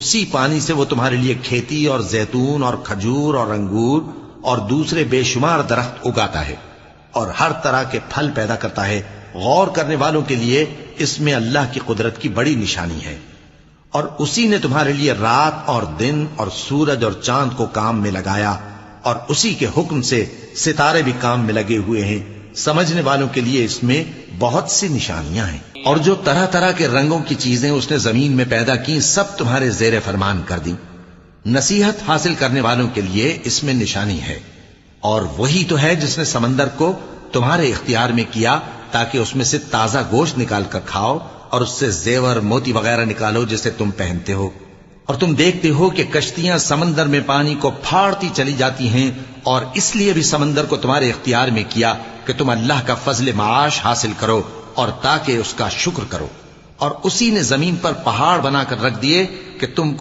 اسی پانی سے وہ تمہارے لیے کھیتی اور زیتون اور کھجور اور انگور اور دوسرے بے شمار درخت اگاتا ہے اور ہر طرح کے پھل پیدا کرتا ہے۔ غور کرنے والوں کے لیے اس میں اللہ کی قدرت کی بڑی نشانی ہے۔ اور اسی نے تمہارے لیے رات اور دن اور سورج اور چاند کو کام میں لگایا، اور اسی کے حکم سے ستارے بھی کام میں لگے ہوئے ہیں۔ سمجھنے والوں کے لیے اس میں بہت سی نشانیاں ہیں۔ اور جو طرح طرح کے رنگوں کی چیزیں اس نے زمین میں پیدا کی، سب تمہارے زیر فرمان کر دی۔ نصیحت حاصل کرنے والوں کے لیے اس میں نشانی ہے۔ اور وہی تو ہے جس نے سمندر کو تمہارے اختیار میں کیا تاکہ اس میں سے تازہ گوشت نکال کر کھاؤ اور اس سے زیور موتی وغیرہ نکالو جسے تم پہنتے ہو۔ اور تم دیکھتے ہو کہ کشتیاں سمندر میں پانی کو پھاڑتی چلی جاتی ہیں، اور اس لیے بھی سمندر کو تمہارے اختیار میں کیا کہ تم اللہ کا فضل معاش حاصل کرو اور تاکہ اس کا شکر کرو۔ اور اسی نے زمین پر پہاڑ بنا کر رکھ دیے کہ تم